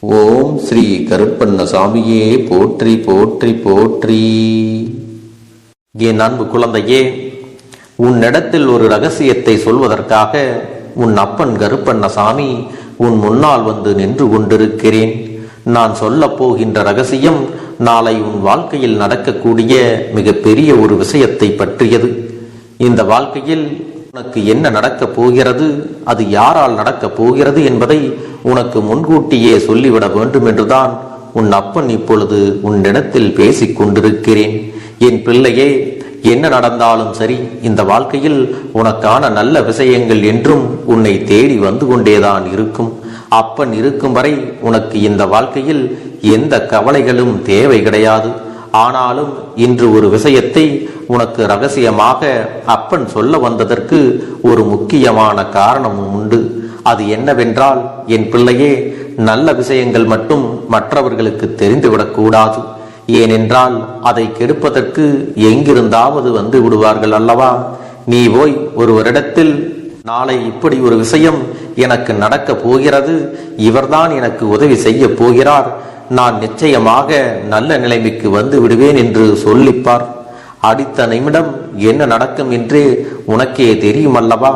ஓம் ஸ்ரீ கருப்பண்ணசாமியே போற்றி போற்றி போற்றி. என் அன்பு குழந்தையே, உன்னிடத்தில் ஒரு ரகசியத்தை சொல்வதற்காக உன் அப்பன் கருப்பண்ணசாமி உன் முன்னால் வந்து நின்று கொண்டிருக்கிறேன். நான் சொல்லப் போகின்ற ரகசியம் நாளை உன் வாழ்க்கையில் நடக்கக்கூடிய மிகப்பெரிய ஒரு விஷயத்தை பற்றியது. இந்த வாழ்க்கையில் உனக்கு என்ன நடக்கப் போகிறது, அது யாரால் நடக்கப் போகிறது என்பதை உனக்கு முன்கூட்டியே சொல்லிவிட வேண்டும் என்றுதான் உன் அப்பன் இப்பொழுது உன்னிடத்தில் பேசிக் கொண்டிருக்கிறேன். என் பிள்ளையே, என்ன நடந்தாலும் சரி, இந்த வாழ்க்கையில் உனக்கான நல்ல விஷயங்கள் என்றும் உன்னை தேடி வந்து கொண்டேதான் இருக்கும். அப்பன் இருக்கும் வரை உனக்கு இந்த வாழ்க்கையில் எந்த கவலைகளும் தேவை கிடையாது. ஆனாலும் இன்று ஒரு விஷயத்தை உனக்கு ரகசியமாக அப்பன் சொல்ல வந்ததற்கு ஒரு முக்கியமான காரணமும் உண்டு. அது என்னவென்றால், என் பிள்ளையே, நல்ல விஷயங்கள் மட்டும் மற்றவர்களுக்கு தெரிந்துவிடக்கூடாது. ஏனென்றால் அதை கெடுப்பதற்கு எங்கிருந்தாவது வந்து விடுவார்கள் அல்லவா. நீ போய் ஒருவரிடத்தில் நாளை இப்படி ஒரு விஷயம் எனக்கு நடக்க போகிறது, இவர்தான் எனக்கு உதவி செய்ய போகிறார், நான் நிச்சயமாக நல்ல நிலைமைக்கு வந்து விடுவேன் என்று சொல்லிப்பார். அடுத்த நிமிடம் என்ன நடக்கும் என்று உனக்கே தெரியும் அல்லவா.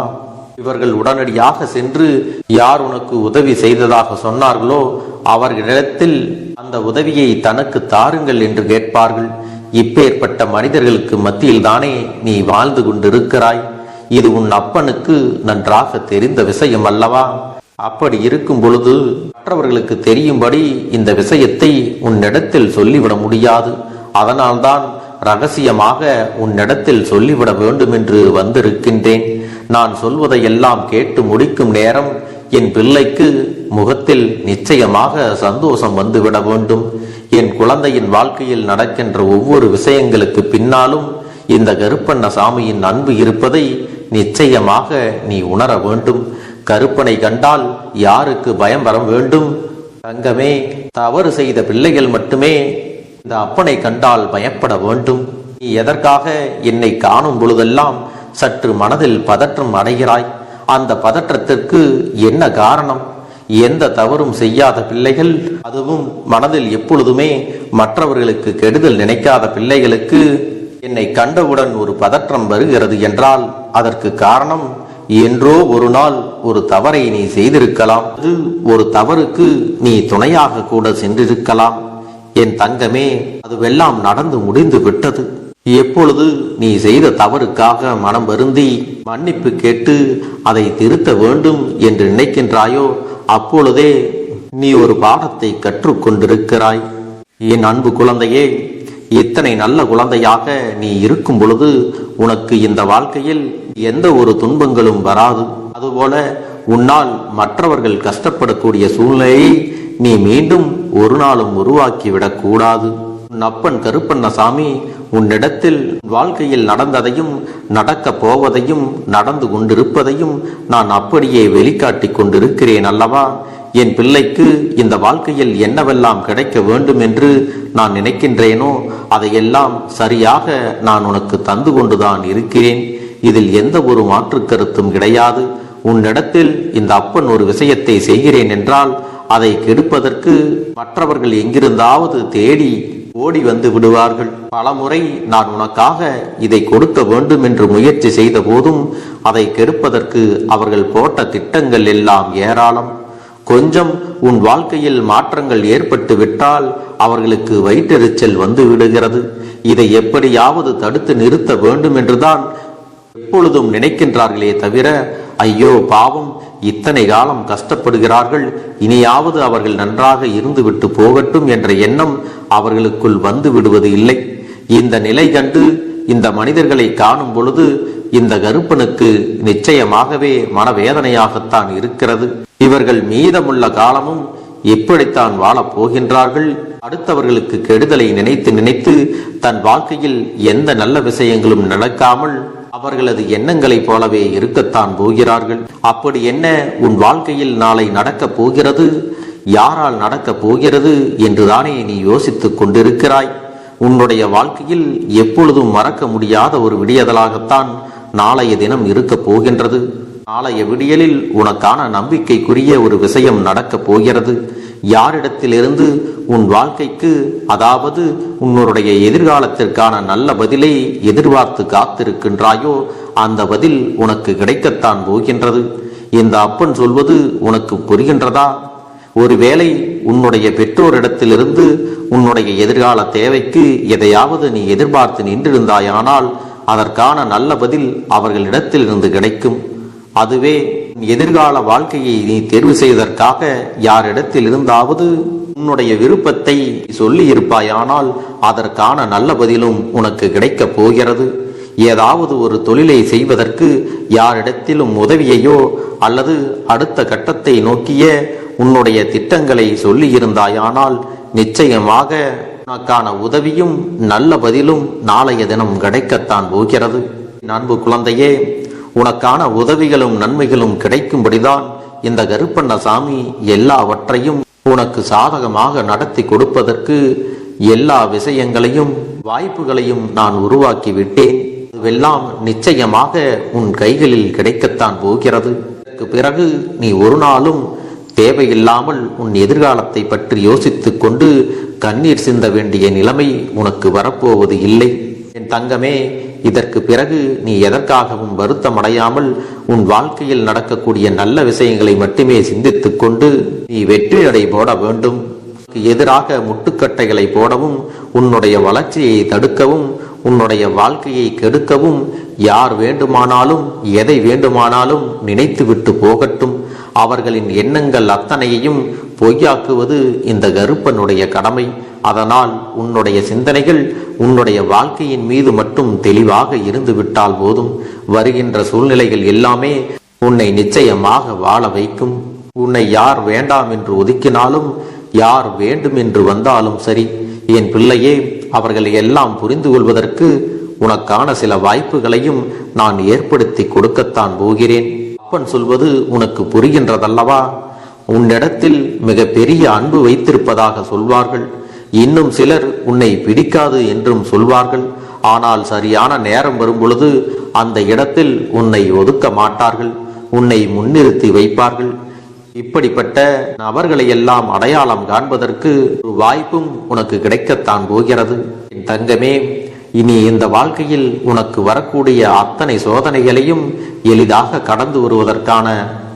இவர்கள் உடனடியாக சென்று யார் உனக்கு உதவி செய்ததாக சொன்னார்களோ அவர்களிடத்தில் அந்த உதவியை தனக்கு தாருங்கள் என்று கேட்பார்கள். இப்பேற்பட்ட மனிதர்களுக்கு மத்தியில் தானே நீ வாழ்ந்து கொண்டிருக்கிறாய். இது உன் அப்பனுக்கு நன்றாக தெரிந்த விஷயம் அல்லவா. அப்படி இருக்கும் பொழுது மற்றவர்களுக்கு தெரியும்படி இந்த விஷயத்தை உன்னிடத்தில் சொல்லிவிட முடியாது. அதனால்தான் ரகசியமாக உன்னிடத்தில் சொல்லிவிட வேண்டும் என்று வந்திருக்கின்றேன். நான் சொல்வதையெல்லாம் கேட்டு முடிக்கும் நேரம் என் பிள்ளைக்கு முகத்தில் நிச்சயமாக சந்தோஷம் வந்துவிட வேண்டும். என் குழந்தையின் வாழ்க்கையில் நடக்கின்ற ஒவ்வொரு விஷயங்களுக்கு பின்னாலும் இந்த கருப்பண்ணசாமியின் அன்பு இருப்பதை நிச்சயமாக நீ உணர வேண்டும். கருப்பனை கண்டால் யாருக்கு பயம் வர வேண்டும்? தங்கமே, தவறு செய்த பிள்ளைகள் மட்டுமே இந்த அப்பனை கண்டால் பயப்பட வேண்டும். நீ எதற்காக என்னை காணும் பொழுதெல்லாம் சற்று மனதில் பதற்றம் அடைகிறாய்? அந்த பதற்றத்திற்கு என்ன காரணம்? எந்த தவறும் செய்யாத பிள்ளைகள், அதுவும் மனதில் எப்பொழுதுமே மற்றவர்களுக்கு கெடுதல் நினைக்காத பிள்ளைகளுக்கு என்னை கண்டவுடன் ஒரு பதற்றம் வருகிறது என்றால் அதற்கு காரணம், என்றோ ஒரு நாள் ஒரு தவறை நீ செய்திருக்கலாம். அது ஒரு தவறுக்கு நீ துணையாக கூட சென்றிருக்கலாம். என் தங்கமே, அதுவெல்லாம் நடந்து முடிந்து விட்டது. எப்பொழுது நீ செய்த தவறுக்காக மனம் வருந்தி மன்னிப்பு கேட்டு அதை திருத்த வேண்டும் என்று நினைக்கின்றாயோ அப்பொழுதே நீ ஒரு பாடத்தை கற்றுக்கொண்டிருக்கிறாய். என் அன்பு குழந்தையே, இத்தனை நல்ல குழந்தையாக நீ இருக்கும் பொழுது உனக்கு இந்த வாழ்க்கையில் எந்த ஒரு துன்பங்களும் வராது. அதுபோல உன்னால் மற்றவர்கள் கஷ்டப்படக்கூடிய சூழ்நிலையை நீ மீண்டும் ஒரு நாளும் உருவாக்கிவிடக் கூடாது. உன் அப்பன் கருப்பண்ணசாமி உன்னிடத்தில் வாழ்க்கையில் நடந்ததையும் நடக்கப் போவதையும் நடந்து கொண்டிருப்பதையும் நான் அப்படியே வெளிக்காட்டி கொண்டிருக்கிறேன் அல்லவா. என் பிள்ளைக்கு இந்த வாழ்க்கையில் என்னவெல்லாம் கிடைக்க வேண்டும் என்று நான் நினைக்கின்றேனோ அதையெல்லாம் சரியாக நான் உனக்கு தந்து கொண்டுதான் இருக்கிறேன். இதில் எந்த ஒரு மாற்று கருத்தும் கிடையாது. உன்னிடத்தில் இந்த அப்பன் ஒரு விஷயத்தை செய்கிறேன் என்றால் அதை கெடுப்பதற்கு மற்றவர்கள் எங்கிருந்தாவது தேடி ஓடி வந்து விடுவார்கள். பலமுறை நான் உனக்காக இதை கொடுக்க வேண்டும் என்று முயற்சி செய்த போதும் அதை கெடுப்பதற்கு அவர்கள் போட்ட திட்டங்கள் எல்லாம் ஏராளம். கொஞ்சம் உன் வாழ்க்கையில் மாற்றங்கள் ஏற்பட்டு விட்டால் அவர்களுக்கு வயிற்றெரிச்சல் வந்து விடுகிறது. இதை எப்படியாவது தடுத்து நிறுத்த வேண்டும் என்றுதான் எப்பொழுதும் நினைக்கின்றார்களே தவிர, ஐயோ பாவம், இத்தனை காலம் கஷ்டப்படுகிறார்கள், இனியாவது அவர்கள் நன்றாக இருந்துவிட்டு போகட்டும் என்ற எண்ணம் அவர்களுக்குள் வந்து விடுவது இல்லை. இந்த நிலை கண்டு இந்த மனிதர்களை காணும் பொழுது இந்த கருப்பனுக்கு நிச்சயமாகவே மனவேதனையாகத்தான் இருக்கிறது. இவர்கள் மீதமுள்ள காலமும் எப்படித்தான் வாழப் போகின்றார்கள்? அடுத்தவர்களுக்கு கெடுதலை நினைத்து நினைத்து தன் வாழ்க்கையில் எந்த நல்ல விஷயங்களும் நடக்காமல் அவர்களது எண்ணங்களைப் போலவே இருக்கத்தான் போகிறார்கள். அப்படி என்ன உன் வாழ்க்கையில் நாளை நடக்கப் போகிறது, யாரால் நடக்கப் போகிறது என்றுதானே நீ யோசித்துக் கொண்டிருக்கிறாய். உன்னுடைய வாழ்க்கையில் எப்பொழுதும் மறக்க முடியாத ஒரு விடியதலாகத்தான் நாளைய தினம் இருக்க போகின்றது. நாளைய விடியலில் உனக்கான நம்பிக்கைக்குரிய ஒரு விஷயம் நடக்கப் போகிறது. யாரிடத்திலிருந்து உன் வாழ்க்கைக்கு, அதாவது உன்னுடைய எதிர்காலத்திற்கான நல்ல பதிலை எதிர்பார்த்து காத்திருக்கின்றாயோ அந்த பதில் உனக்கு கிடைக்கத்தான் போகின்றது. இந்த அப்பன் சொல்வது உனக்கு புரிகின்றதா? ஒருவேளை உன்னுடைய பெற்றோரிடத்திலிருந்து உன்னுடைய எதிர்கால தேவைக்கு எதையாவது நீ எதிர்பார்த்து நின்றிருந்தாயானால் அதற்கான நல்ல பதில் அவர்களிடத்திலிருந்து கிடைக்கும். அதுவே எதிர்கால வாழ்க்கையை நீ தேர்வு செய்வதற்காக யாரிடத்தில் இருந்தாவது உன்னுடைய விருப்பத்தை சொல்லி இருப்பாயானால் அதற்கான நல்ல பதிலும் உனக்கு கிடைக்கப் போகிறது. ஏதாவது ஒரு தொழிலை செய்வதற்கு யாரிடத்திலும் உதவியையோ அல்லது அடுத்த கட்டத்தை நோக்கிய உன்னுடைய திட்டங்களை சொல்லி இருந்தாயானால் நிச்சயமாக உனக்கான உதவியும் நல்ல பதிலும் நாளைய தினம் கிடைக்கத்தான் போகிறது. அன்பு குழந்தையே, உனக்கான உதவிகளும் நன்மைகளும் கிடைக்கும்படிதான் இந்த கருப்பண்ணசாமி எல்லாவற்றையும் உனக்கு சாதகமாக நடத்தி கொடுப்பதற்கு எல்லா விஷயங்களையும் வாய்ப்புகளையும் நான் உருவாக்கி விட்டேன். இதுவெல்லாம் நிச்சயமாக உன் கைகளில் கிடைக்கத்தான் போகிறது. இதற்கு பிறகு நீ ஒரு நாளும் தேவையில்லாமல் உன் எதிர்காலத்தை பற்றி யோசித்துக் கொண்டு கண்ணீர் சிந்த வேண்டிய நிலைமை உனக்கு வரப்போவது இல்லை. என் தங்கமே, இதற்கு பிறகு நீ எதற்காகவும் வருத்தமடையாமல் உன் வாழ்க்கையில் நடக்கக்கூடிய நல்ல விஷயங்களை மட்டுமே சிந்தித்துக் கொண்டு நீ வெற்றி நடை போட வேண்டும். எதிராக முட்டுக்கட்டைகளை போடவும், உன்னுடைய வளர்ச்சியை தடுக்கவும், உன்னுடைய வாழ்க்கையை கெடுக்கவும் யார் வேண்டுமானாலும் எதை வேண்டுமானாலும் நினைத்துவிட்டு போகட்டும். அவர்களின் எண்ணங்கள் அத்தனையையும் பொய்யாக்குவது இந்த கருப்பனுடைய கடமை. அதனால் உன்னுடைய சிந்தனைகள் உன்னுடைய வாழ்க்கையின் மீது மட்டும் தெளிவாக இருந்து விட்டால் போதும். வருகின்ற சூழ்நிலைகள் எல்லாமே உன்னை நிச்சயமாக வாழ வைக்கும். உன்னை யார் வேண்டாம் என்று ஒதுக்கினாலும் யார் வேண்டும் என்று வந்தாலும் சரி, என் பிள்ளையே, அவர்களை எல்லாம் புரிந்து கொள்வதற்கு உனக்கான சில வாய்ப்புகளையும் நான் ஏற்படுத்தி கொடுக்கத்தான் போகிறேன். அப்பன் சொல்வது உனக்கு புரிகின்றதல்லவா? உன்னிடத்தில் மிக பெரிய அன்பு வைத்திருப்பதாக சொல்வார்கள். இன்னும் சிலர் உன்னை பிடிக்காது என்றும் சொல்வார்கள். ஆனால் சரியான நேரம் வரும் பொழுது அந்த இடத்தில் உன்னை ஒதுக்க மாட்டார்கள், உன்னை முன்னிறுத்தி வைப்பார்கள். இப்படிப்பட்ட நபர்களை எல்லாம் அடையாளம் காண்பதற்கு ஒரு வாய்ப்பும் உனக்கு கிடைக்கத்தான் போகிறது. என் தங்கமே, இனி இந்த வாழ்க்கையில் உனக்கு வரக்கூடிய அத்தனை சோதனைகளையும் எளிதாக கடந்து வருவதற்கான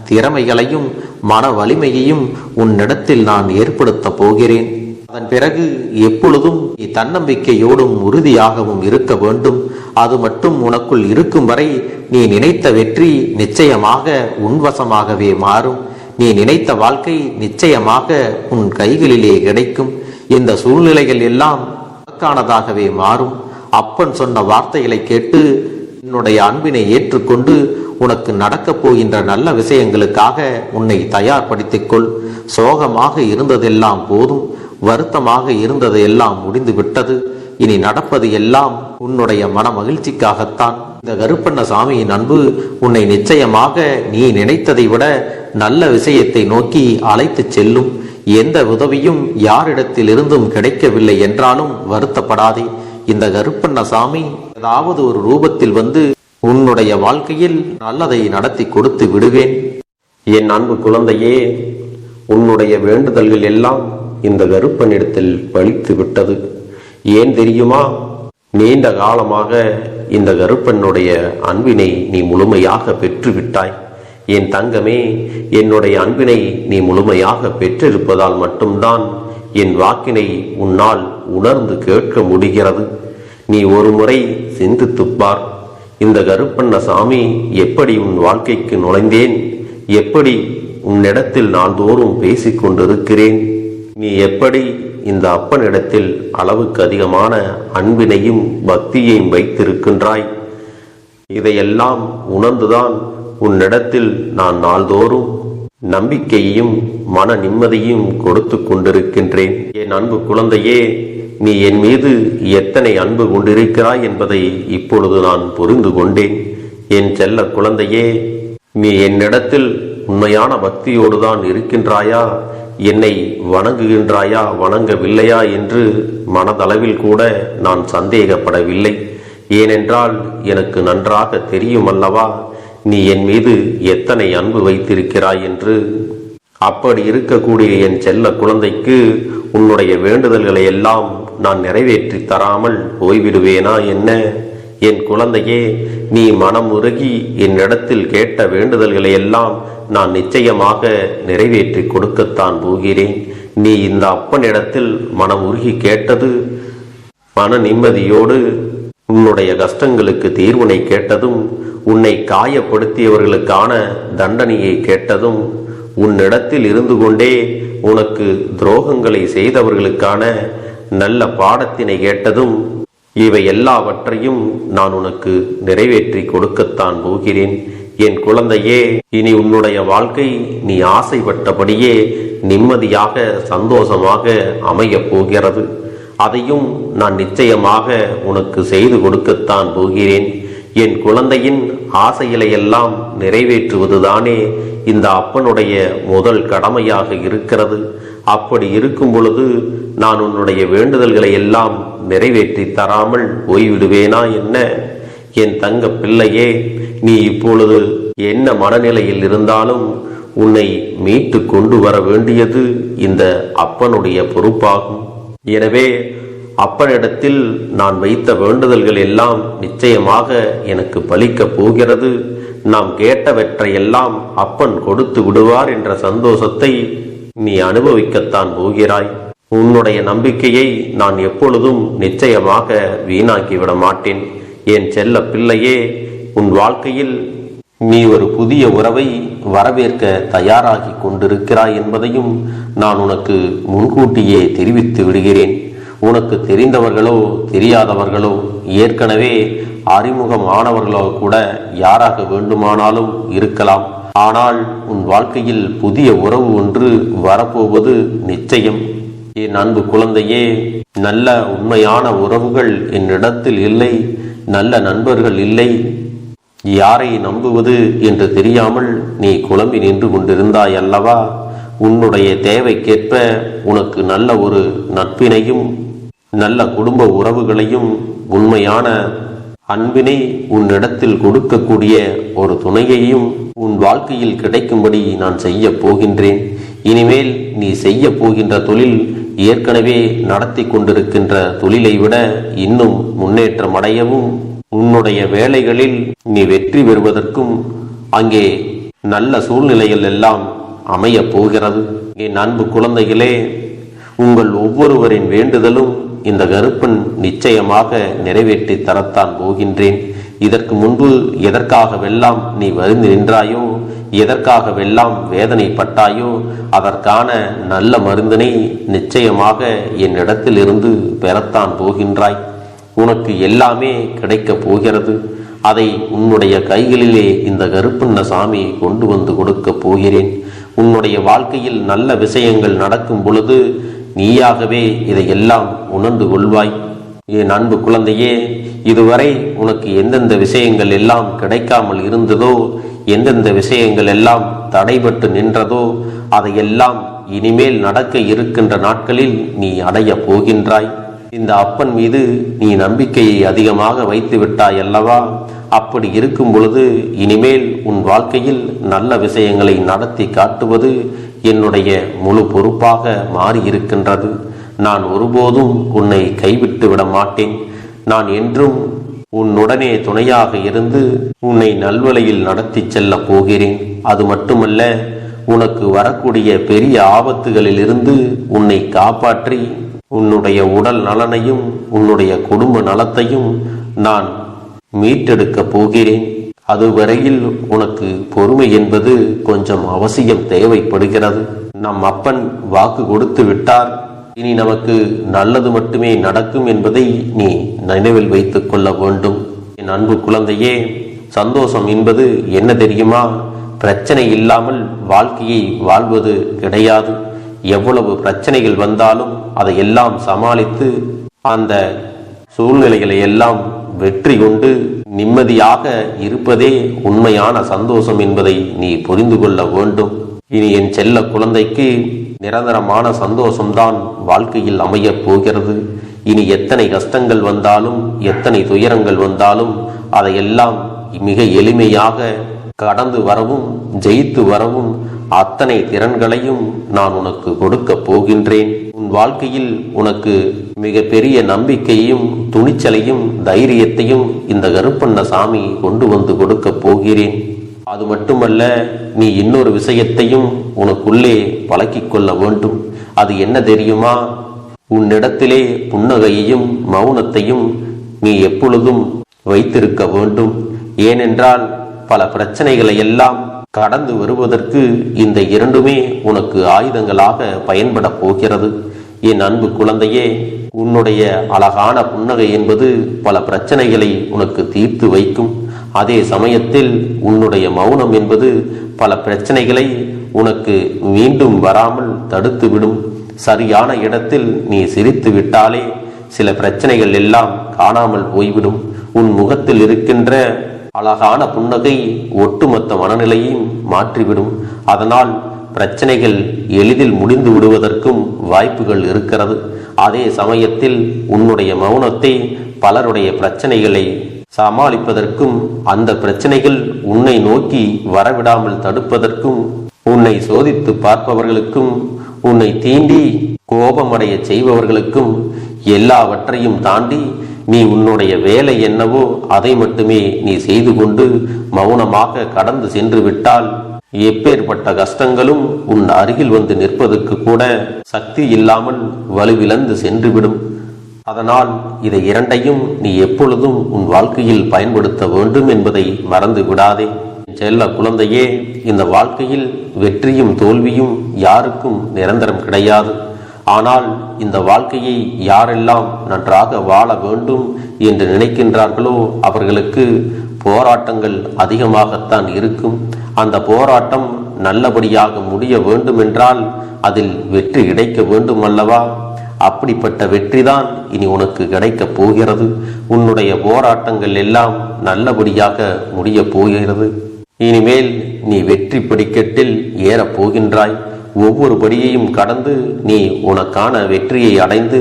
திறமைகளையும் மன வலிமையையும் உன்னிடத்தில் நான் ஏற்படுத்த போகிறேன். அதன் பிறகு எப்பொழுதும் நீ தன்னம்பிக்கையோடும் உறுதியாகவும் இருக்க வேண்டும். அது மட்டும் உனக்குள் இருக்கும் வரை நீ நினைத்த வெற்றி நிச்சயமாக உன்வசமாகவே மாறும். நீ நினைத்த வாழ்க்கை நிச்சயமாக உன் கைகளிலே கிடைக்கும். இந்த சூழ்நிலைகள் எல்லாம் உனக்கானதாகவே மாறும். அப்பன் சொன்ன வார்த்தைகளை கேட்டு என்னுடைய அன்பினை ஏற்றுக்கொண்டு உனக்கு நடக்கப் போகின்ற நல்ல விஷயங்களுக்காக உன்னை தயார்படுத்திக் கொள். சோகமாக இருந்ததெல்லாம் போதும், வருத்தமாக இருந்தது எல்லாம் முடிந்து விட்டது. இனி நடப்பது எல்லாம் உன்னுடைய மன மகிழ்ச்சிக்காகத்தான். இந்த கருப்பண்ணசாமியின் அன்பு உன்னை நிச்சயமாக நீ நினைத்ததை விட நல்ல விஷயத்தை நோக்கி அழைத்து செல்லும். எந்த உதவியும் யாரிடத்தில் இருந்தும் கிடைக்கவில்லை என்றாலும் வருத்தப்படாதே. இந்த கருப்பண்ணசாமி ஏதாவது ஒரு ரூபத்தில் வந்து உன்னுடைய வாழ்க்கையில் நல்லதை நடத்தி கொடுத்து விடுவேன். என் அன்பு குழந்தையே, உன்னுடைய வேண்டுதல்கள் எல்லாம் இந்த கருப்பனிடத்தில் பலித்து விட்டது. ஏன் தெரியுமா? நீண்ட காலமாக இந்த கருப்பனுடைய அன்பினை நீ முழுமையாக பெற்றுவிட்டாய். என் தங்கமே, என்னுடைய அன்பினை நீ முழுமையாக பெற்றிருப்பதால் மட்டும்தான் என் வாக்கினை உன்னால் உணர்ந்து கேட்க முடிகிறது. நீ ஒரு முறை சிந்தித்துப்பார். இந்த கருப்பண்ணசாமி எப்படி உன் வாழ்க்கைக்கு நுழைந்தேன், எப்படி உன்னிடத்தில் நாள்தோறும் பேசிக் கொண்டிருக்கிறேன், நீ எப்படி இந்த அப்பனிடத்தில் அளவுக்கு அதிகமான அன்பினையும் பக்தியையும் வைத்திருக்கின்றாய். இதையெல்லாம் உணர்ந்துதான் உன்னிடத்தில் நான் நாள்தோறும் நம்பிக்கையையும் மன நிம்மதியும் கொடுத்து கொண்டிருக்கின்றேன். என் அன்பு குழந்தையே, நீ என் மீது எத்தனை அன்பு கொண்டிருக்கிறாய் என்பதை இப்பொழுது நான் புரிந்து கொண்டேன். என் செல்ல குழந்தையே, நீ என்னிடத்தில் உண்மையான பக்தியோடு தான் இருக்கின்றாயா, என்னை வணங்குகின்றாயா வணங்கவில்லையா என்று மனதளவில் கூட நான் சந்தேகப்படவில்லை. ஏனென்றால் எனக்கு நன்றாக தெரியும் அல்லவா நீ என் மீது எத்தனை அன்பு வைத்திருக்கிறாய் என்று. அப்படி இருக்கக்கூடிய என் செல்ல குழந்தைக்கு உன்னுடைய வேண்டுதல்களை எல்லாம் நான் நிறைவேற்றி தராமல் போய்விடுவேனா என்ன? என் குழந்தையே, நீ மனம் உருகி என்னிடத்தில் கேட்ட வேண்டுதல்களை எல்லாம் நான் நிச்சயமாக நிறைவேற்றி கொடுக்கத்தான் போகிறேன். நீ இந்த அப்பனிடத்தில் மனம் உருகி கேட்டது மன நிம்மதியோடு உன்னுடைய கஷ்டங்களுக்கு தீர்வினை கேட்டதும், உன்னை காயப்படுத்தியவர்களுக்கான தண்டனையை கேட்டதும், உன்னிடத்தில் இருந்து கொண்டே உனக்கு துரோகங்களை செய்தவர்களுக்கான நல்ல பாடத்தினை கேட்டதும், இவை எல்லாவற்றையும் நான் உனக்கு நிறைவேற்றி கொடுக்கத்தான் போகிறேன். என் குழந்தையே, இனி உன்னுடைய வாழ்க்கை நீ ஆசைப்பட்டபடியே நிம்மதியாக சந்தோஷமாக அமையப் போகிறது. அதையும் நான் நிச்சயமாக உனக்கு செய்து கொடுக்கத்தான் போகிறேன். என் குழந்தையின் ஆசைகளை எல்லாம் நிறைவேற்றுவதுதானே இந்த அப்பனுடைய முதல் கடமையாக இருக்கிறது. அப்படி இருக்கும் பொழுது நான் உன்னுடைய வேண்டுதல்களை எல்லாம் நிறைவேற்றி தராமல் போய்விடுவேனா என்ன? என் தங்க பிள்ளையே, நீ இப்பொழுது என்ன மனநிலையில் இருந்தாலும் உன்னை மீட்டு கொண்டு வர வேண்டியது இந்த அப்பனுடைய பொறுப்பாகும். எனவே அப்பனிடத்தில் நான் வைத்த வேண்டுதல்கள் எல்லாம் நிச்சயமாக எனக்கு பலிக்கப் போகிறது. நாம் கேட்டவற்றை எல்லாம் அப்பன் கொடுத்து விடுவார் என்ற சந்தோஷத்தை நீ அனுபவிக்கத்தான் போகிறாய். உன்னுடைய நம்பிக்கையை நான் எப்பொழுதும் நிச்சயமாக வீணாக்கிவிட மாட்டேன். என் செல்ல பிள்ளையே, உன் வாழ்க்கையில் நீ ஒரு புதிய உறவை வரவேற்க தயாராகி கொண்டிருக்கிறாய் என்பதையும் நான் உனக்கு முன்கூட்டியே தெரிவித்து விடுகிறேன். உனக்கு தெரிந்தவர்களோ தெரியாதவர்களோ, ஏற்கனவே அறிமுகமானவர்களோ கூட யாராக வேண்டுமானாலும் இருக்கலாம். ஆனால் உன் வாழ்க்கையில் புதிய உறவு ஒன்று வரப்போவது நிச்சயம். என் அன்பு குழந்தையே, நல்ல உண்மையான உறவுகள் என்னிடத்தில் இல்லை, நல்ல நண்பர்கள் இல்லை. யாரை நம்புவது என்று தெரியாமல் நீ குழம்பி நின்று கொண்டிருந்தாய் அல்லவா? உன்னுடைய தேவைக்கேற்ப உனக்கு நல்ல ஒரு நட்பினையும் நல்ல குடும்ப உறவுகளையும் உண்மையான அன்பினை உன்னிடத்தில் கொடுக்கக்கூடிய ஒரு துணையையும் உன் வாழ்க்கையில் கிடைக்கும்படி நான் செய்ய போகின்றேன். இனிமேல் நீ செய்ய போகின்ற தொழில் ஏற்கனவே நடத்தி கொண்டிருக்கின்ற தொழிலை விட இன்னும் முன்னேற்றம் அடையவும், உன்னுடைய வேலைகளில் நீ வெற்றி பெறுவதற்கும் அங்கே நல்ல சூழ்நிலைகள் எல்லாம் அமைய போகிறது. என் அன்பு குழந்தைகளே, உங்கள் ஒவ்வொருவரின் வேண்டுதலும் இந்த கருப்பன் நிச்சயமாக நிறைவேற்றி தரத்தான் போகின்றேன். இதற்கு முன்பு எதற்காகவெல்லாம் நீ வருந்தி நின்றாயோ, எதற்காகவெல்லாம் வேதனைப்பட்டாயோ, அதற்கான நல்ல மருந்தினை நிச்சயமாக என்னிடத்தில் இருந்து பெறத்தான் போகின்றாய். உனக்கு எல்லாமே கிடைக்கப் போகிறது. அதை உன்னுடைய கைகளிலே இந்த கருப்பண்ண சாமியை கொண்டு வந்து கொடுக்க போகிறேன். உன்னுடைய வாழ்க்கையில் நல்ல விஷயங்கள் நடக்கும் பொழுது நீயாகவே இதையெல்லாம் உணர்ந்து கொள்வாய். என் அன்பு குழந்தையே, இதுவரை உனக்கு எந்தெந்த விஷயங்கள் எல்லாம் கிடைக்காமல் இருந்ததோ, எந்தெந்த விஷயங்கள் எல்லாம் தடைபட்டு நின்றதோ, அதையெல்லாம் இனிமேல் நடக்க இருக்கின்ற நாட்களில் நீ அடைய போகின்றாய். இந்த அப்பன் மீது நீ நம்பிக்கையை அதிகமாக வைத்து விட்டாய் அல்லவா? அப்படி இருக்கும் பொழுது இனிமேல் உன் வாழ்க்கையில் நல்ல விஷயங்களை நடத்தி காட்டுவது என்னுடைய முழு பொறுப்பாக மாறி இருக்கின்றது. நான் ஒருபோதும் உன்னை கைவிட்டு விட மாட்டேன். நான் என்றும் உன்னுடனே துணையாக இருந்து உன்னை நல்வழியில் நடத்தி செல்ல போகிறேன். அது மட்டுமல்ல, உனக்கு வரக்கூடிய பெரிய ஆபத்துகளில் இருந்து உன்னை காப்பாற்றி உன்னுடைய உடல் நலனையும் உன்னுடைய குடும்ப நலத்தையும் நான் மீட்டெடுக்க போகிறேன். அதுவரையில் உனக்கு பொறுமை என்பது கொஞ்சம் அவசியம் தேவைப்படுகிறது. நம் அப்பன் வாக்கு கொடுத்து விட்டார். இனி நமக்கு நல்லது மட்டுமே நடக்கும் என்பதை நீ நினைவில் வைத்துக் கொள்ள வேண்டும். என் அன்பு குழந்தையே, சந்தோஷம் என்பது என்ன தெரியுமா? பிரச்சனை இல்லாமல் வாழ்க்கையை வாழ்வது கிடையாது. எவ்வளவு பிரச்சனைகள் வந்தாலும் அதையெல்லாம் சமாளித்து அந்த சூழ்நிலைகளை எல்லாம் வெற்றி கொண்டு நிம்மதியாக இருப்பதே உண்மையான சந்தோஷம் என்பதை நீ புரிந்து கொள்ள வேண்டும். இனி என் செல்ல குழந்தைக்கு நிரந்தரமான சந்தோஷம்தான் வாழ்க்கையில் அமையப் போகிறது. இனி எத்தனை கஷ்டங்கள் வந்தாலும், எத்தனை துயரங்கள் வந்தாலும் அதையெல்லாம் மிக எளிமையாக கடந்து வரவும், ஜெயித்து வரவும், அத்தனை திறன்களையும் நான் உனக்கு கொடுக்க போகின்றேன். உன் வாழ்க்கையில் உனக்கு மிக பெரிய நம்பிக்கையும் துணிச்சலையும் தைரியத்தையும் இந்த கருப்பண்ணசாமி கொண்டு வந்து கொடுக்க போகிறேன். அது மட்டுமல்ல, நீ இன்னொரு விஷயத்தையும் உனக்குள்ளே பழக்கிக் கொள்ள வேண்டும். அது என்ன தெரியுமா? உன்னிடத்திலே புன்னகையையும் மௌனத்தையும் நீ எப்பொழுதும் வைத்திருக்க வேண்டும். ஏனென்றால் பல பிரச்சனைகளை எல்லாம் கடந்து வருவதற்கு இந்த இரண்டுமே உனக்கு ஆயுதங்களாக பயன்பட போகிறது. என் அன்பு குழந்தையே, உன்னுடைய அழகான புன்னகை என்பது பல பிரச்சனைகளை உனக்கு தீர்த்து வைக்கும். அதே சமயத்தில் உன்னுடைய மௌனம் என்பது பல பிரச்சனைகளை உனக்கு மீண்டும் வராமல் தடுத்துவிடும். சரியான இடத்தில் நீ சிரித்து விட்டாலே சில பிரச்சனைகள் எல்லாம் காணாமல் போய்விடும். உன் முகத்தில் இருக்கின்ற அழகான புன்னகை ஒட்டுமொத்த மனநிலையையும் மாற்றிவிடும். அதனால் பிரச்சனைகள் எளிதில் முடிந்து விடுவதற்கும் வாய்ப்புகள் இருக்கிறது. அதே சமயத்தில் உன்னுடைய மௌனத்தை பலருடைய பிரச்சனைகளை சமாளிப்பதற்கும், அந்த பிரச்சனைகள் உன்னை நோக்கி வரவிடாமல் தடுப்பதற்கும், உன்னை சோதித்து பார்ப்பவர்களுக்கும், உன்னை தீண்டி கோபமடைய செய்பவர்களுக்கும் எல்லாவற்றையும் தாண்டி நீ உன்னுடைய வேலை என்னவோ அதை மட்டுமே நீ செய்து கொண்டு மௌனமாக கடந்து சென்று விட்டால் எப்பேற்பட்ட கஷ்டங்களும் உன் அருகில் வந்து நிற்பதற்கு கூட சக்தி இல்லாமல் வலுவிழந்து சென்றுவிடும். அதனால் இதை இரண்டையும் நீ எப்பொழுதும் உன் வாழ்க்கையில் பயன்படுத்த வேண்டும் என்பதை மறந்து விடாதே. செல்ல குழந்தையே, இந்த வாழ்க்கையில் வெற்றியும் தோல்வியும் யாருக்கும் நிரந்தரம் கிடையாது. ஆனால் இந்த வாழ்க்கையை யாரெல்லாம் நன்றாக வாழ வேண்டும் என்று நினைக்கின்றார்களோ அவர்களுக்கு போராட்டங்கள் அதிகமாகத்தான் இருக்கும். அந்த போராட்டம் நல்லபடியாக முடிய வேண்டுமென்றால் அதில் வெற்றி கிடைக்க வேண்டும் அல்லவா? அப்படிப்பட்ட வெற்றிதான் இனி உனக்கு கிடைக்கப் போகிறது. உன்னுடைய போராட்டங்கள் எல்லாம் நல்லபடியாக முடிய போகிறது. இனிமேல் நீ வெற்றி படிக்கட்டில் ஏறப் போகின்றாய். ஒவ்வொரு படியையும் கடந்து நீ உனக்கான வெற்றியை அடைந்து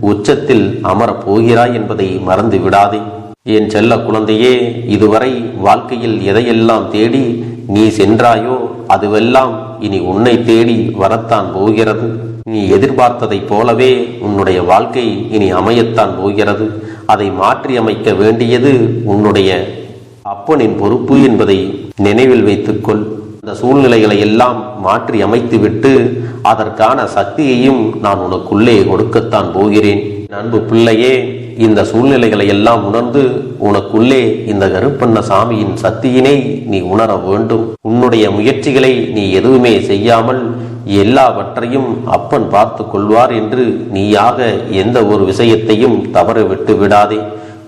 உச்சத்தில் அமரப் போகிறாய் என்பதை மறந்து விடாதே. என் செல்ல குழந்தையே, இதுவரை வாழ்க்கையில் எதையெல்லாம் தேடி நீ சென்றாயோ அதுவெல்லாம் இனி உன்னை தேடி வரத்தான் போகிறது. நீ எதிர்பார்த்ததைப் போலவே உன்னுடைய வாழ்க்கை இனி அமையத்தான் போகிறது. அதை மாற்றி அமைக்க வேண்டியது உன்னுடைய அப்பனின் பொறுப்பு என்பதை நினைவில் வைத்துக்கொள். அந்த சூழ்நிலைகளை எல்லாம் மாற்றி அமைத்துவிட்டு அதற்கான சக்தியையும் நான் உனக்குள்ளே கொடுக்கத்தான் போகிறேன். அன்பு பிள்ளையே, இந்த சூழ்நிலைகளை எல்லாம் உணர்ந்து உனக்குள்ளே இந்த கருப்பண்ணசாமியின் சக்தியினை நீ உணர வேண்டும். உன்னுடைய முயற்சிகளை நீ எதுவுமே செய்யாமல் எல்லாவற்றையும் அப்பன் பார்த்து கொள்வார் என்று நீயாக எந்த ஒரு விஷயத்தையும் தவற விட்டு விடாதே.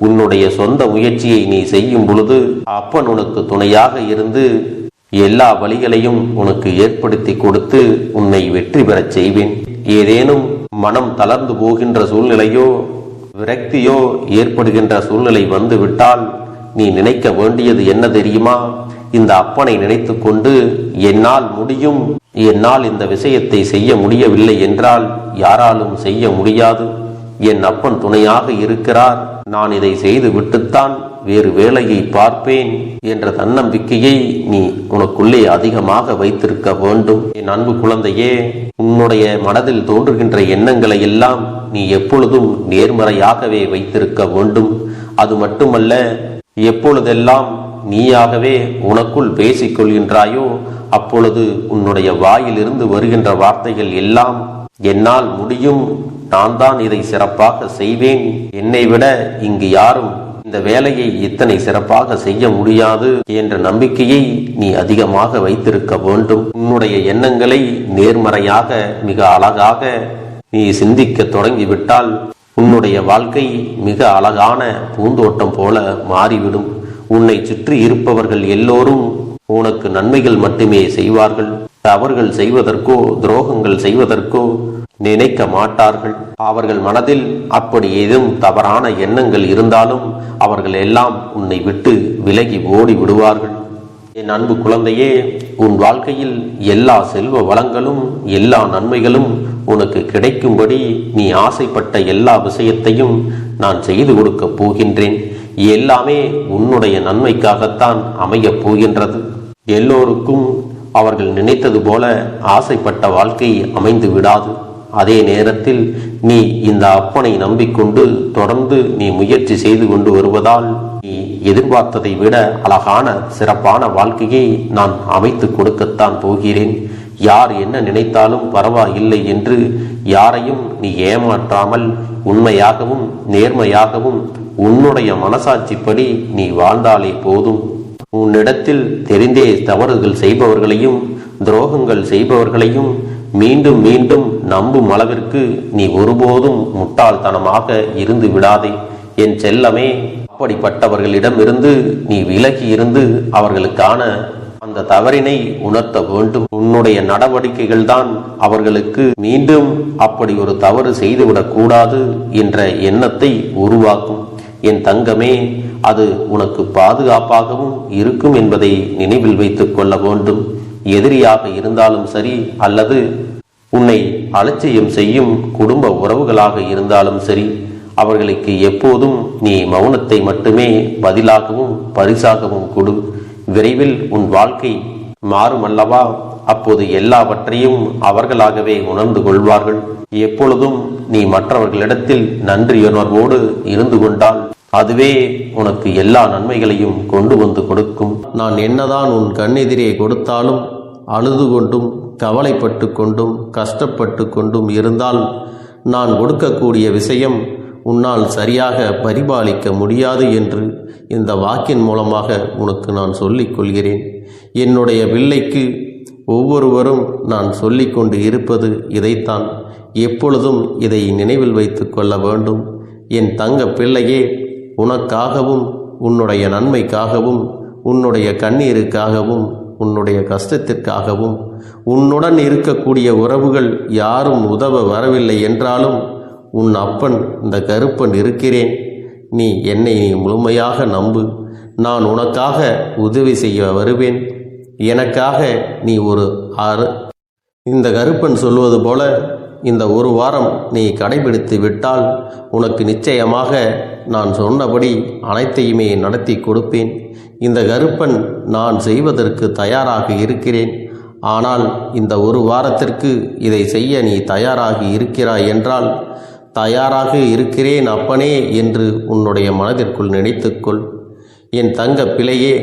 உன்னுடைய சொந்த முயற்சியை நீ செய்யும் பொழுது அப்பன் உனக்கு துணையாக இருந்து எல்லா வழிகளையும் உனக்கு ஏற்படுத்தி கொடுத்து உன்னை வெற்றி பெறச் செய்வேன். ஏதேனும் மனம் தளர்ந்து போகின்ற சூழ்நிலையோ விரக்தியோ ஏற்படுகின்ற சூழ்நிலை வந்து விட்டால் நீ நினைக்க வேண்டியது என்ன தெரியுமா? இந்த அப்பனை நினைத்து கொண்டு என்னால் முடியும், என்னால் இந்த விஷயத்தை செய்ய முடியவில்லை என்றால் யாராலும் செய்ய முடியாது, என் அப்பன் துணையாக இருக்கிறார், நான் இதை செய்து விட்டுத்தான் வேறு வேலையை பார்ப்பேன் என்ற தன்னம்பிக்கையை நீ உனக்குள்ளே அதிகமாக வைத்திருக்க வேண்டும். என் அன்பு குழந்தையே, உன்னுடைய மனதில் தோன்றுகின்ற எண்ணங்களை எல்லாம் நீ எப்பொழுதும் நேர்மறையாகவே வைத்திருக்க வேண்டும். அது மட்டுமல்ல, எப்பொழுதெல்லாம் நீயாகவே உனக்குள் பேசிக் கொள்கின்றாயோ அப்பொழுது உன்னுடைய வாயிலிருந்து வருகின்ற வார்த்தைகள் எல்லாம் என்னால் முடியும், நான் தான் இதை சிறப்பாக செய்வேன், என்னை விட இங்கு யாரும் இந்த வேலையை இத்தனை சிறப்பாக செய்ய முடியாது என்ற நம்பிக்கையை நீ அதிகமாக வைத்திருக்க வேண்டும். உன்னுடைய எண்ணங்களை நேர்மறையாக மிக அழகாக நீ சிந்திக்க தொடங்கிவிட்டால் உன்னுடைய வாழ்க்கை மிக அழகான பூந்தோட்டம் போல மாறிவிடும். உன்னை சுற்றி இருப்பவர்கள் எல்லோரும் உனக்கு நன்மைகள் மட்டுமே செய்வார்கள். தவறுகள் செய்வதற்கோ துரோகங்கள் செய்வதற்கோ நினைக்க மாட்டார்கள். அவர்கள் மனதில் அப்படி ஏதும் தவறான எண்ணங்கள் இருந்தாலும் அவர்கள் எல்லாம் உன்னை விட்டு விலகி ஓடி விடுவார்கள். என் அன்பு குழந்தையே, உன் வாழ்க்கையில் எல்லா செல்வ வளங்களும் எல்லா நன்மைகளும் உனக்கு கிடைக்கும்படி நீ ஆசைப்பட்ட எல்லா விஷயத்தையும் நான் செய்து கொடுக்க போகின்றேன். எல்லாமே உன்னுடைய நன்மைக்காகத்தான் அமையப் போகின்றது. எல்லோருக்கும் அவர்கள் நினைத்தது போல ஆசைப்பட்ட வாழ்க்கை அமைந்து விடாது. அதே நேரத்தில் நீ இந்த அப்பனை நம்பிக்கொண்டு தொடர்ந்து நீ முயற்சி செய்து கொண்டு வருவதால் நீ எதிர்பார்த்ததை விட அழகான சிறப்பான வாழ்க்கையை நான் அமைத்து கொடுக்கத்தான் போகிறேன். யார் என்ன நினைத்தாலும் பரவாயில்லை என்று யாரையும் நீ ஏமாற்றாமல் உண்மையாகவும் நேர்மையாகவும் உன்னுடைய மனசாட்சிப்படி நீ வாழ்ந்தாலே போதும். உன்னிடத்தில் தெரிந்தே தவறுகள் செய்பவர்களையும் துரோகங்கள் செய்பவர்களையும் மீண்டும் மீண்டும் நம்பும் அளவிற்கு நீ ஒருபோதும் முட்டாள்தனமாக இருந்து விடாதே என் செல்லமே. அப்படிப்பட்டவர்களிடமிருந்து நீ விலகி இருந்து அவர்களுக்கான அந்த தவறினை உணர்த்த வேண்டும். உன்னுடைய நடவடிக்கைகள் தான் அவர்களுக்கு மீண்டும் அப்படி ஒரு தவறு செய்துவிடக் கூடாது என்ற எண்ணத்தை உருவாக்கும். என் தங்கமே, அது உனக்கு பாதுகாப்பாகவும் இருக்கும் என்பதை நினைவில் வைத்துக் கொள்ள வேண்டும். எதிரியாக இருந்தாலும் சரி அல்லது உன்னை அலட்சியம் செய்யும் குடும்ப உறவுகளாக இருந்தாலும் சரி, அவர்களுக்கு எப்போதும் நீ மௌனத்தை மட்டுமே பதிலாகவும் பரிசாகவும் கொடு. விரைவில் உன் வாழ்க்கை மாறுமல்லவா? அப்போது எல்லாவற்றையும் அவர்களாகவே உணர்ந்து கொள்வார்கள். எப்பொழுதும் நீ மற்றவர்களிடத்தில் நன்றியுணர்வோடு இருந்து கொண்டால் அதுவே உனக்கு எல்லா நன்மைகளையும் கொண்டு வந்து கொடுக்கும். நான் என்னதான் உன் கண்ணெதிரே கொடுத்தாலும் அழுது கொண்டும் கவலைப்பட்டு கொண்டும் கஷ்டப்பட்டு கொண்டும் இருந்தால் நான் கொடுக்கக்கூடிய விஷயம் உன்னால் சரியாக பரிபாலிக்க முடியாது என்று இந்த வாக்கின் மூலமாக உனக்கு நான் சொல்லிக் கொள்கிறேன். என்னுடைய பிள்ளைக்கு ஒவ்வொருவரும் நான் சொல்லிக்கொண்டு இருப்பது இதைத்தான். எப்பொழுதும் இதை நினைவில் வைத்து கொள்ள வேண்டும். என் தங்க பிள்ளையே, உனக்காகவும் உன்னுடைய நன்மைக்காகவும் உன்னுடைய கண்ணீருக்காகவும் உன்னுடைய கஷ்டத்திற்காகவும் உன்னுடன் இருக்கக்கூடிய உறவுகள் யாரும் உதவ வரவில்லை என்றாலும் உன் அப்பன் இந்த கருப்பன் இருக்கிறேன். நீ என்னை முழுமையாக நம்பு. நான் உனக்காக உதவி செய்ய வருவேன். எனக்காக நீ இந்த கருப்பன் சொல்வது போல இந்த ஒரு வாரம் நீ கடைபிடித்து விட்டால் உனக்கு நிச்சயமாக நான் சொன்னபடி அனைத்தையுமே நடத்தி கொடுப்பேன். இந்த கருப்பன் நான் செய்வதற்கு தயாராக இருக்கிறேன். ஆனால் இந்த ஒரு வாரத்திற்கு இதை செய்ய நீ தயாராகி இருக்கிறாய் என்றால், தயாராக இருக்கிறேன் அப்பனே என்று உன்னுடைய மனதிற்குள் நினைத்துக்கொள். என் தங்க பிள்ளையே,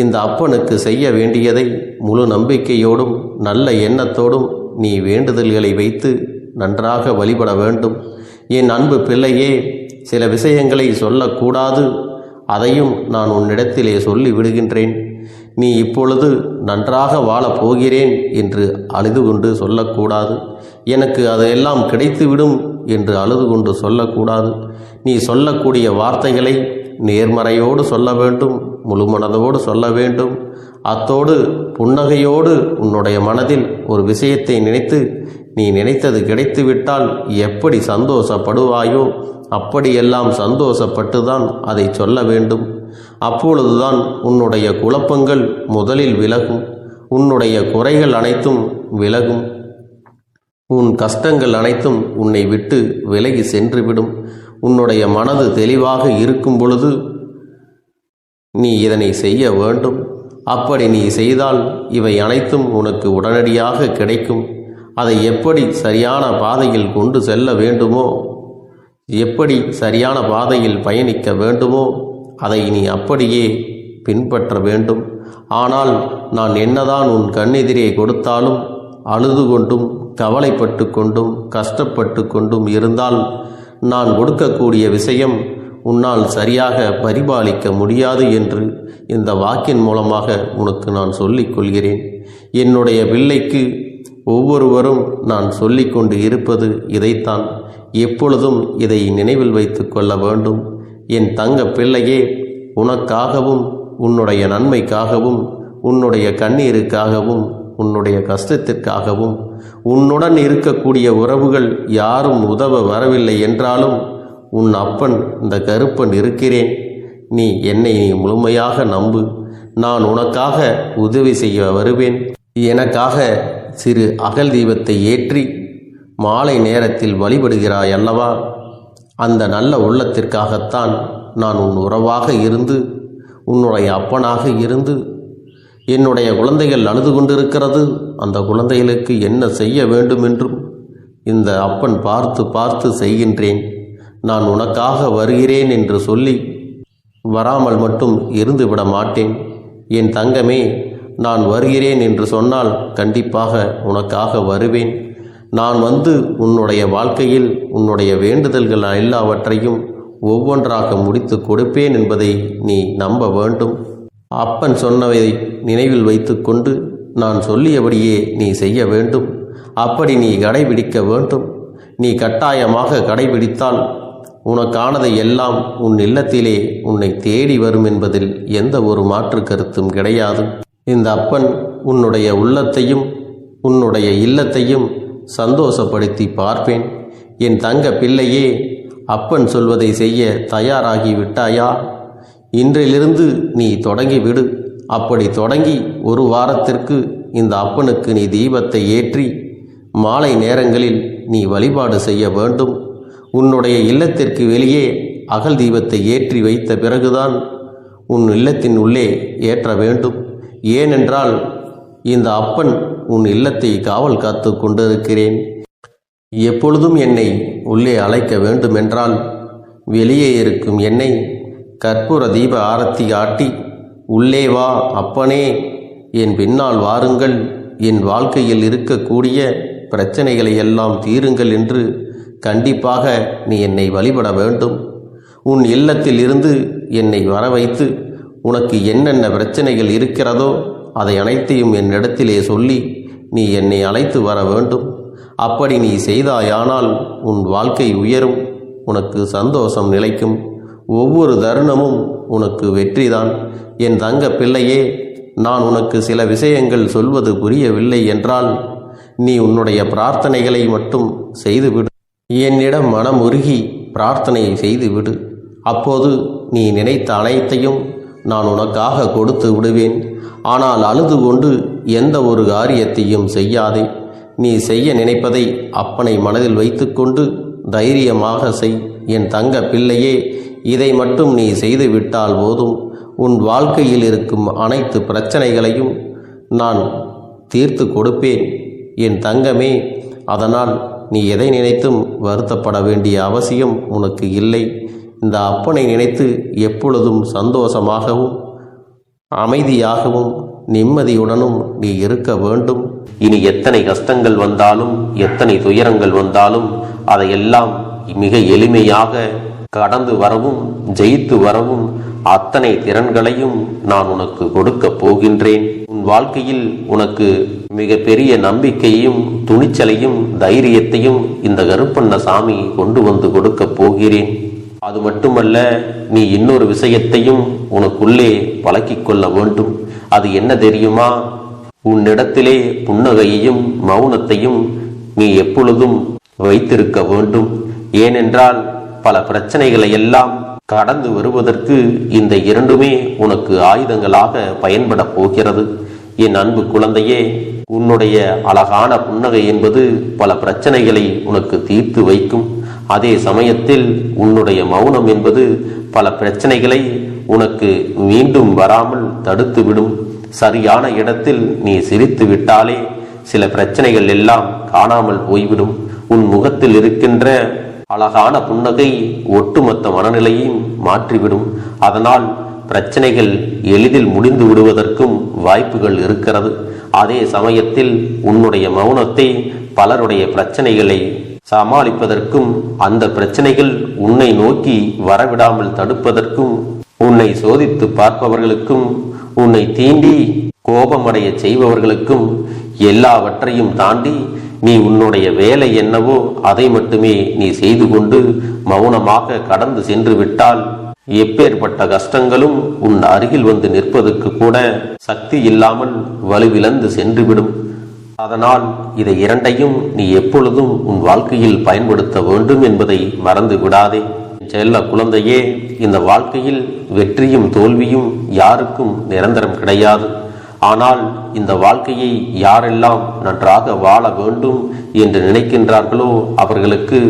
இந்த அப்பனுக்கு செய்ய வேண்டியதை முழு நம்பிக்கையோடும் நல்ல எண்ணத்தோடும் நீ வேண்டுதல்களை வைத்து நன்றாக வழிபட வேண்டும். என் அன்பு பிள்ளையே, சில விஷயங்களை சொல்லக்கூடாது, அதையும் நான் உன்னிடத்திலே சொல்லி விடுகின்றேன். நீ இப்பொழுது நன்றாக வாழப் போகிறேன் என்று அழுது கொண்டு சொல்லக்கூடாது. எனக்கு அதையெல்லாம் கிடைத்துவிடும் என்று அழுது கொண்டு சொல்லக்கூடாது. நீ சொல்லக்கூடிய வார்த்தைகளை நேர்மறையோடு சொல்ல வேண்டும், முழுமனதோடு சொல்ல வேண்டும். அத்தோடு புன்னகையோடு உன்னுடைய மனதில் ஒரு விஷயத்தை நினைத்து நீ நினைத்தது கிடைத்துவிட்டால் எப்படி சந்தோஷப்படுவாயோ அப்படியெல்லாம் சந்தோஷப்பட்டுதான் அதை சொல்ல வேண்டும். அப்பொழுதுதான் உன்னுடைய குழப்பங்கள் முதலில் விலகும், உன்னுடைய குறைகள் அனைத்தும் விலகும், உன் கஷ்டங்கள் அனைத்தும் உன்னை விட்டு விலகி சென்றுவிடும். உன்னுடைய மனது தெளிவாக இருக்கும் பொழுது நீ இதனை செய்ய வேண்டும். அப்படி நீ செய்தால் இவை அனைத்தும் உனக்கு உடனடியாக கிடைக்கும். அதை எப்படி சரியான பாதையில் கொண்டு செல்ல வேண்டுமோ, எப்படி சரியான பாதையில் பயணிக்க வேண்டுமோ அதை நீ அப்படியே பின்பற்ற வேண்டும். ஆனால் நான் என்னதான் உன் கண்ணெதிரே கொடுத்தாலும் அழுது கொண்டும் கவலைப்பட்டு கொண்டும் கஷ்டப்பட்டு கொண்டும் இருந்தால் நான் கொடுக்கக்கூடிய விஷயம் உன்னால் சரியாக பரிபாலிக்க முடியாது என்று இந்த வாக்கின் மூலமாக உனக்கு நான் சொல்லிக் கொள்கிறேன். என்னுடைய பிள்ளைக்கு ஒவ்வொருவரும் நான் சொல்லிக்கொண்டு இருப்பது இதைத்தான். எப்பொழுதும் இதை நினைவில் வைத்து கொள்ள வேண்டும். என் தங்க பிள்ளையே, உனக்காகவும் உன்னுடைய நன்மைக்காகவும் உன்னுடைய கண்ணீருக்காகவும் உன்னுடைய கஷ்டத்திற்காகவும் உன்னுடன் இருக்கக்கூடிய உறவுகள் யாரும் உதவ வரவில்லை என்றாலும் உன் அப்பன் இந்த கருப்பன் இருக்கிறேன். நீ என்னை முழுமையாக நம்பு. நான் உனக்காக உதவி செய்ய வருவேன். எனக்காக சிறு அகல் தீபத்தை ஏற்றி மாலை நேரத்தில் வழிபடுகிறாய் அல்லவா? அந்த நல்ல உள்ளத்திற்காகத்தான் நான் உன் உறவாக இருந்து உன்னுடைய அப்பனாக இருந்து என்னுடைய குழந்தைகள் அழுது கொண்டிருக்கிறது, அந்த குழந்தைகளுக்கு என்ன செய்ய வேண்டும் என்றும் இந்த அப்பன் பார்த்து பார்த்து செய்கின்றேன். நான் உனக்காக வருகிறேன் என்று சொல்லி வராமல் மட்டும் இருந்து விட மாட்டேன். என் தங்கமே, நான் வருகிறேன் என்று சொன்னால் கண்டிப்பாக உனக்காக வருவேன். நான் வந்து உன்னுடைய வாழ்க்கையில் உன்னுடைய வேண்டுதல்கள் எல்லாவற்றையும் ஒவ்வொன்றாக முடித்து கொடுப்பேன் என்பதை நீ நம்ப வேண்டும். அப்பன் சொன்னவை நினைவில் வைத்துக்கொண்டு நான் சொல்லியபடியே நீ செய்ய வேண்டும். அப்படி நீ கடைபிடிக்க வேண்டும். நீ கட்டாயமாக கடைபிடித்தால் உனக்கானதை எல்லாம் உன் இல்லத்திலே உன்னை தேடி வரும் என்பதில் எந்த ஒரு மாற்று கருத்தும் கிடையாது. இந்த அப்பன் உன்னுடைய உள்ளத்தையும் உன்னுடைய இல்லத்தையும் சந்தோஷப்படுத்தி பார்ப்பேன். என் தங்க பிள்ளையே, அப்பன் சொல்வதை செய்ய தயாராகி விட்டாயா? இன்றிலிருந்து நீ தொடங்கிவிடு. அப்படி தொடங்கி ஒரு வாரத்திற்கு இந்த அப்பனுக்கு நீ தீபத்தை ஏற்றி மாலை நேரங்களில் நீ வழிபாடு செய்ய வேண்டும். உன்னுடைய இல்லத்திற்கு வெளியே அகல் தீபத்தை ஏற்றி வைத்த பிறகுதான் உன் இல்லத்தின் உள்ளே ஏற்ற வேண்டும். ஏனென்றால் இந்த அப்பன் உன் இல்லத்தை காவல் காத்து கொண்டிருக்கிறேன். எப்பொழுதும் என்னை உள்ளே அழைக்க வேண்டுமென்றால் வெளியே இருக்கும் என்னை கற்பூர தீப ஆரத்தி ஆட்டி உள்ளே வா அப்பனே, என் பின்னால் வாருங்கள், என் வாழ்க்கையில் இருக்கக்கூடிய பிரச்சனைகளை எல்லாம் தீருங்கள் என்று கண்டிப்பாக நீ என்னை வழிபட வேண்டும். உன் இல்லத்தில் இருந்து என்னை வர வைத்து உனக்கு என்னென்ன பிரச்சனைகள் இருக்கிறதோ அதை அனைத்தையும் என்னிடத்திலே சொல்லி நீ என்னை அழைத்து வர வேண்டும். அப்படி நீ செய்தாயானால் உன் வாழ்க்கை உயரும், உனக்கு சந்தோஷம் நிலைக்கும், ஒவ்வொரு தருணமும் உனக்கு வெற்றிதான். என் தங்க பிள்ளையே, நான் உனக்கு சில விஷயங்கள் சொல்வது புரியவில்லை என்றால் நீ உன்னுடைய பிரார்த்தனைகளை மட்டும் செய்துவிடு. என்னிடம் மனமுருகி பிரார்த்தனை செய்துவிடு. அப்போது நீ நினைத்த அனைத்தையும் நான் உனக்காக கொடுத்து விடுவேன். ஆனால் அழுது கொண்டு எந்த ஒரு காரியத்தையும் செய்யாதே. நீ செய்ய நினைப்பதை அப்பனை மனதில் வைத்துக்கொண்டு தைரியமாக செய். என் தங்க பிள்ளையே, இதை மட்டும் நீ செய்துவிட்டால் போதும். உன் வாழ்க்கையில் இருக்கும் அனைத்து பிரச்சனைகளையும் நான் தீர்த்து கொடுப்பேன் என் தங்கமே. அதனால் நீ எதை நினைத்தும் வருத்தப்பட வேண்டிய அவசியம் உனக்கு இல்லை. இந்த அப்பனை நினைத்து எப்பொழுதும் சந்தோஷமாகவும் அமைதியாகவும் நிம்மதியுடனும் நீ இருக்க வேண்டும். இனி எத்தனை கஷ்டங்கள் வந்தாலும் எத்தனை துயரங்கள் வந்தாலும் அதையெல்லாம் மிக எளிமையாக கடந்து வரவும் ஜெயித்து வரவும் அத்தனை திறன்களையும் நான் உனக்கு கொடுக்க போகின்றேன். உன் வாழ்க்கையில் உனக்கு மிக பெரிய நம்பிக்கையும் துணிச்சலையும் தைரியத்தையும் இந்த கருப்பண்ணசாமி கொண்டு வந்து கொடுக்க போகிறேன். அது மட்டுமல்ல, நீ இன்னொரு விஷயத்தையும் உனக்குள்ளே பழக்கிக் கொள்ள வேண்டும். அது என்ன தெரியுமா? உன்னிடத்திலே புன்னகையையும் மௌனத்தையும் நீ எப்பொழுதும் வைத்திருக்க வேண்டும். ஏனென்றால் பல பிரச்சனைகளை எல்லாம் கடந்து வருவதற்கு இந்த இரண்டுமே உனக்கு ஆயுதங்களாக பயன்பட போகிறது. என் அன்பு குழந்தையே, உன்னுடைய அழகான புன்னகை என்பது பல பிரச்சனைகளை உனக்கு தீர்த்து வைக்கும். அதே சமயத்தில் உன்னுடைய மௌனம் என்பது பல பிரச்சனைகளை உனக்கு மீண்டும் வராமல் தடுத்துவிடும். சரியான இடத்தில் நீ சிரித்து விட்டாலே சில பிரச்சனைகள் எல்லாம் காணாமல் போய்விடும். உன் முகத்தில் இருக்கின்ற அழகான புன்னகை ஒட்டுமொத்த மனநிலையும் மாற்றிவிடும். அதனால் பிரச்சனைகள் எளிதில் முடிந்து விடுவதற்கும் வாய்ப்புகள் இருக்கிறது. அதே சமயத்தில் உன்னுடைய மௌனத்தை பலருடைய பிரச்சனைகளை சமாளிப்பதற்கும் அந்த பிரச்சனைகள் உன்னை நோக்கி வரவிடாமல் தடுப்பதற்கும் உன்னை சோதித்து பார்ப்பவர்களுக்கும் உன்னை தீண்டி கோபமடைய செய்பவர்களுக்கும் எல்லாவற்றையும் தாண்டி நீ உன்னுடைய வேலை என்னவோ அதை மட்டுமே நீ செய்து கொண்டு மௌனமாக கடந்து சென்று விட்டால் எப்பேற்பட்ட கஷ்டங்களும் உன் அருகில் வந்து நிற்பதற்கு கூட சக்தி இல்லாமல் வலுவிழந்து சென்றுவிடும். அதனால் இதை இரண்டையும் நீ எப்பொழுதும் உன் வாழ்க்கையில் பயன்படுத்த வேண்டும் என்பதை மறந்து விடாதே. செல்ல குழந்தையே, இந்த வாழ்க்கையில் வெற்றியும் தோல்வியும் யாருக்கும் நிரந்தரம் கிடையாது. ஆனால் இந்த வாழ்க்கையை யாரெல்லாம் நன்றாக வாழ வேண்டும் என்று நினைக்கின்றார்களோ அவர்களுக்கு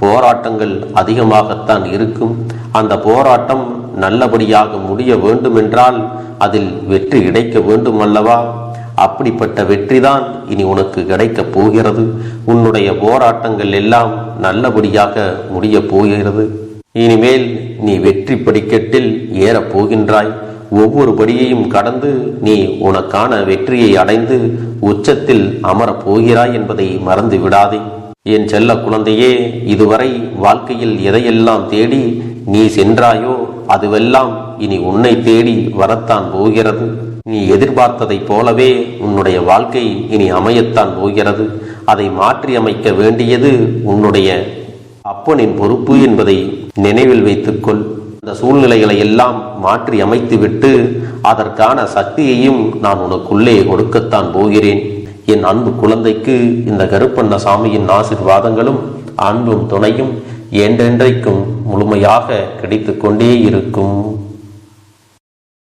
போராட்டங்கள் அதிகமாகத்தான் இருக்கும். அந்த போராட்டம் நல்லபடியாக முடிய வேண்டுமென்றால் அதில் வெற்றி கிடைக்க வேண்டும் அல்லவா? அப்படிப்பட்ட வெற்றிதான் இனி உனக்கு கிடைக்கப் போகிறது. உன்னுடைய போராட்டங்கள் எல்லாம் நல்லபடியாக முடிய போகிறது. இனிமேல் நீ வெற்றி படிக்கட்டில் ஏறப் போகின்றாய். ஒவ்வொரு படியையும் கடந்து நீ உனக்கான வெற்றியை அடைந்து உச்சத்தில் அமரப் போகிறாய் என்பதை மறந்து விடாதே. என் செல்ல குழந்தையே, இதுவரை வாழ்க்கையில் எதையெல்லாம் தேடி நீ சென்றாயோ அதுவெல்லாம் இனி உன்னை தேடி வரத்தான் போகிறது. நீ எதிர்பார்த்ததைப் போலவே உன்னுடைய வாழ்க்கை இனி அமையத்தான் போகிறது. அதை மாற்றி அமைக்க வேண்டியது உன்னுடைய அப்பனின் பொறுப்பு என்பதை நினைவில் வைத்துக்கொள். அந்த சூழ்நிலைகளை எல்லாம் மாற்றி அமைத்துவிட்டு அதற்கான சக்தியையும் நான் உனக்குள்ளே கொடுக்கத்தான் போகிறேன். என் அன்பு குழந்தைக்கு இந்த கருப்பண்ணசாமியின் ஆசீர்வாதங்களும் அன்பும் துணையும் என்றென்றைக்கும் முழுமையாக கிடைத்து கொண்டே இருக்கும்.